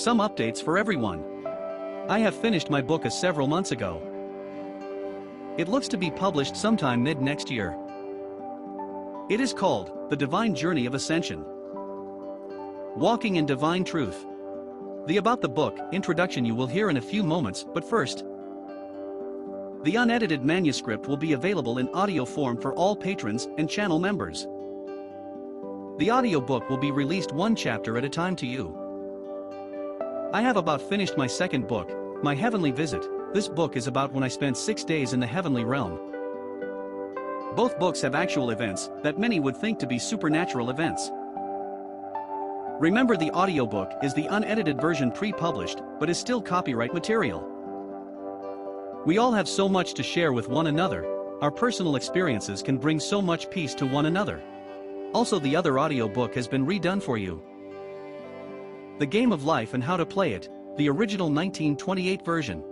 Some updates for everyone. I have finished my book several months ago. It looks to be published sometime mid-next year. It is called The Divine Journey of Ascension. Walking in Divine Truth. The about the book introduction you will hear in a few moments, but first, the unedited manuscript will be available in audio form for all patrons and channel members. The audiobook will be released one chapter at a time to you. I have about finished my second book, My Heavenly Visit. This book is about when I spent 6 days in the heavenly realm. Both books have actual events that many would think to be supernatural events. Remember, the audiobook is the unedited version pre-published, but is still copyright material. We all have so much to share with one another. Our personal experiences can bring so much peace to one another. Also, the other audiobook has been redone for you. The Game of Life and How to Play It, the original 1928 version.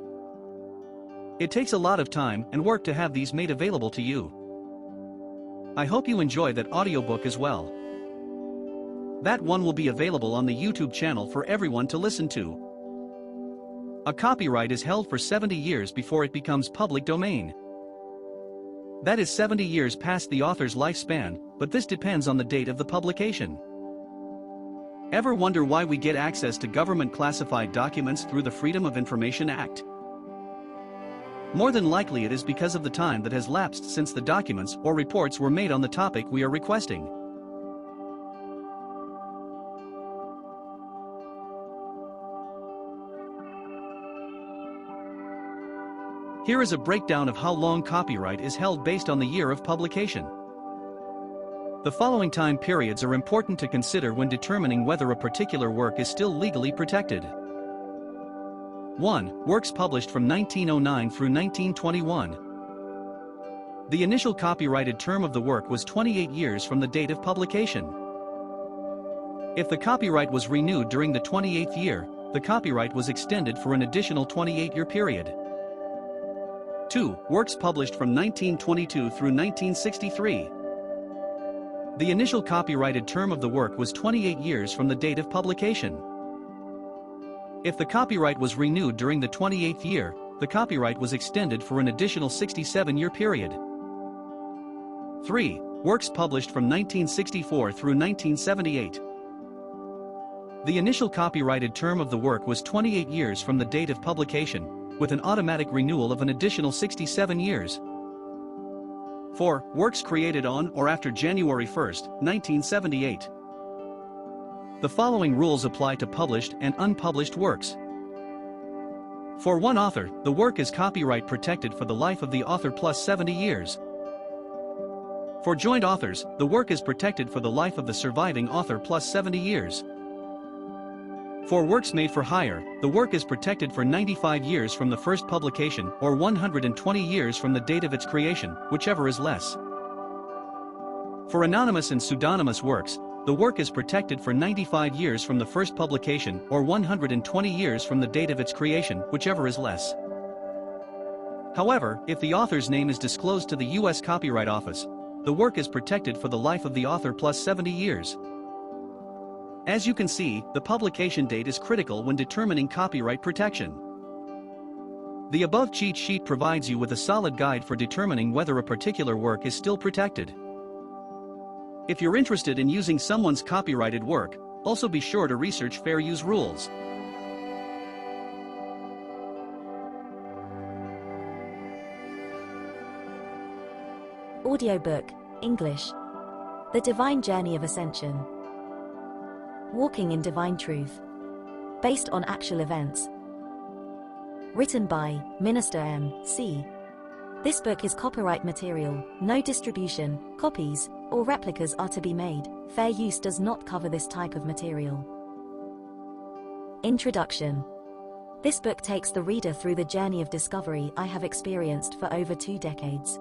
It takes a lot of time and work to have these made available to you. I hope you enjoy that audiobook as well. That one will be available on the YouTube channel for everyone to listen to. A copyright is held for 70 years before it becomes public domain. That is 70 years past the author's lifespan, but this depends on the date of the publication. Ever wonder why we get access to government classified documents through the Freedom of Information Act? More than likely it is because of the time that has lapsed since the documents or reports were made on the topic we are requesting. Here is a breakdown of how long copyright is held based on the year of publication. The following time periods are important to consider when determining whether a particular work is still legally protected. 1. Works published from 1909 through 1921. The initial copyrighted term of the work was 28 years from the date of publication. If the copyright was renewed during the 28th year, the copyright was extended for an additional 28-year period. 2. Works published from 1922 through 1963. The initial copyrighted term of the work was 28 years from the date of publication. If the copyright was renewed during the 28th year, the copyright was extended for an additional 67-year period. 3. Works published from 1964 through 1978. The initial copyrighted term of the work was 28 years from the date of publication, with an automatic renewal of an additional 67 years. 4. Works created on or after January 1, 1978. The following rules apply to published and unpublished works. For one author, the work is copyright protected for the life of the author plus 70 years. For joint authors, the work is protected for the life of the surviving author plus 70 years. For works made for hire, the work is protected for 95 years from the first publication or 120 years from the date of its creation, whichever is less. For anonymous and pseudonymous works, the work is protected for 95 years from the first publication or 120 years from the date of its creation, whichever is less. However, if the author's name is disclosed to the U.S. Copyright Office, the work is protected for the life of the author plus 70 years. As you can see, the publication date is critical when determining copyright protection. The above cheat sheet provides you with a solid guide for determining whether a particular work is still protected. If you're interested in using someone's copyrighted work, also be sure to research fair use rules. Audiobook, English. The Divine Journey of Ascension. Walking in Divine Truth. Based on actual events. Written by Minister M.C. This book is copyright material. No distribution, copies, or replicas are to be made. Fair use does not cover this type of material. Introduction. This book takes the reader through the journey of discovery I have experienced for over 2 decades.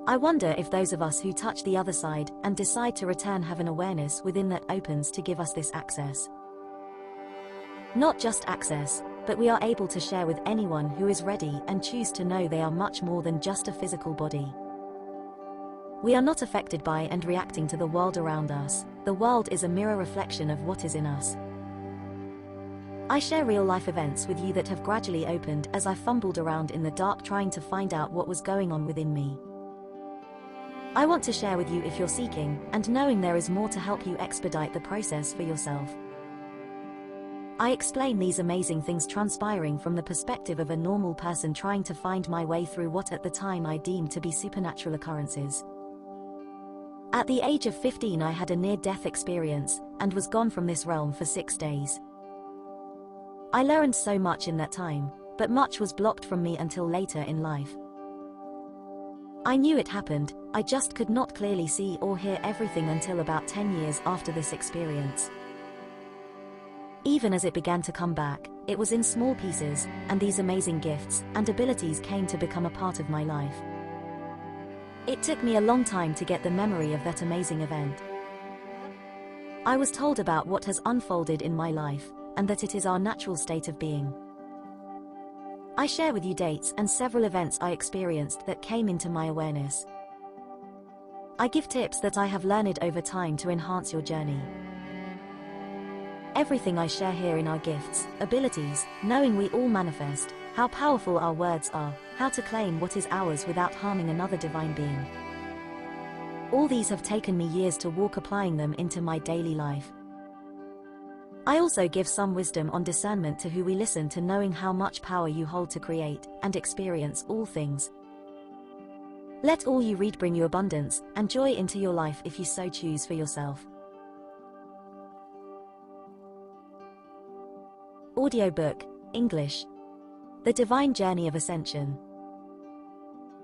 I wonder if those of us who touch the other side and decide to return have an awareness within that opens to give us this access. Not just access, but we are able to share with anyone who is ready and choose to know they are much more than just a physical body. We are not affected by and reacting to the world around us. The world is a mirror reflection of what is in us. I share real-life events with you that have gradually opened as I fumbled around in the dark trying to find out what was going on within me. I want to share with you if you're seeking, and knowing there is more to help you expedite the process for yourself. I explain these amazing things transpiring from the perspective of a normal person trying to find my way through what at the time I deemed to be supernatural occurrences. At the age of 15 I had a near-death experience, and was gone from this realm for 6 days. I learned so much in that time, but much was blocked from me until later in life. I knew it happened, I just could not clearly see or hear everything until about 10 years after this experience. Even as it began to come back, it was in small pieces, and these amazing gifts and abilities came to become a part of my life. It took me a long time to get the memory of that amazing event. I was told about what has unfolded in my life, and that it is our natural state of being. I share with you dates and several events I experienced that came into my awareness. I give tips that I have learned over time to enhance your journey. Everything I share here in our gifts, abilities, knowing we all manifest, how powerful our words are, how to claim what is ours without harming another divine being. All these have taken me years to walk applying them into my daily life. I also give some wisdom on discernment to who we listen to, knowing how much power you hold to create and experience all things. Let all you read bring you abundance and joy into your life if you so choose for yourself. Audiobook, English. The Divine Journey of Ascension.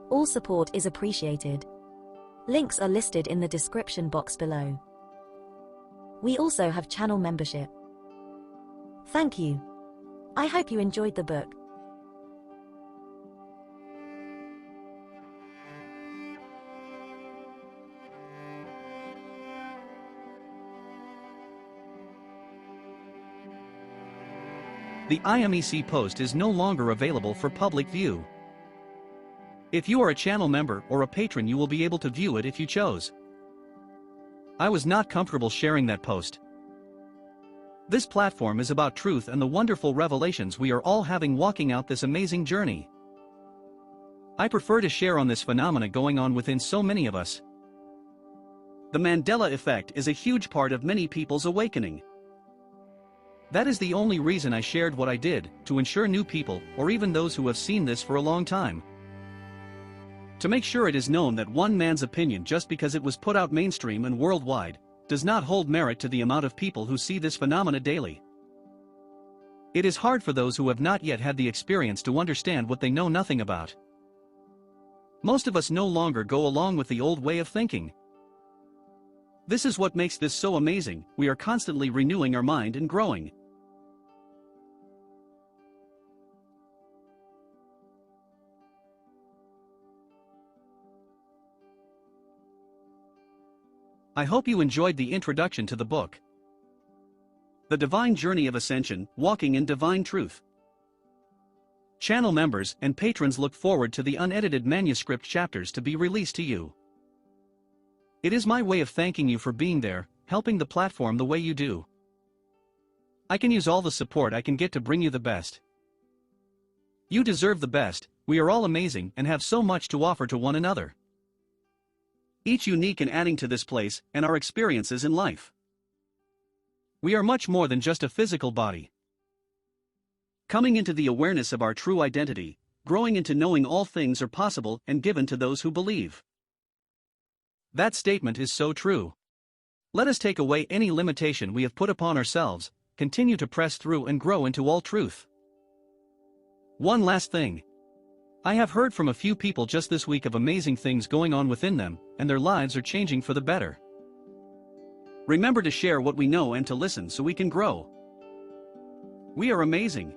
All support is appreciated. Links are listed in the description box below. We also have channel membership. Thank you. I hope you enjoyed the book. The IMEC post is no longer available for public view. If you are a channel member or a patron, you will be able to view it if you chose. I was not comfortable sharing that post. This platform is about truth and the wonderful revelations we are all having walking out this amazing journey. I prefer to share on this phenomena going on within so many of us. The Mandela effect is a huge part of many people's awakening. That is the only reason I shared what I did, to ensure new people, or even those who have seen this for a long time, to make sure it is known that one man's opinion, just because it was put out mainstream and worldwide, does not hold merit to the amount of people who see this phenomena daily. It is hard for those who have not yet had the experience to understand what they know nothing about. Most of us no longer go along with the old way of thinking. This is what makes this so amazing. We are constantly renewing our mind and growing. I hope you enjoyed the introduction to the book. The Divine Journey of Ascension, Walking in Divine Truth. Channel members and patrons look forward to the unedited manuscript chapters to be released to you. It is my way of thanking you for being there, helping the platform the way you do. I can use all the support I can get to bring you the best. You deserve the best. We are all amazing and have so much to offer to one another. Each unique and adding to this place and our experiences in life. We are much more than just a physical body. Coming into the awareness of our true identity, growing into knowing all things are possible and given to those who believe. That statement is so true. Let us take away any limitation we have put upon ourselves, continue to press through and grow into all truth. One last thing. I have heard from a few people just this week of amazing things going on within them, and their lives are changing for the better. Remember to share what we know and to listen so we can grow. We are amazing.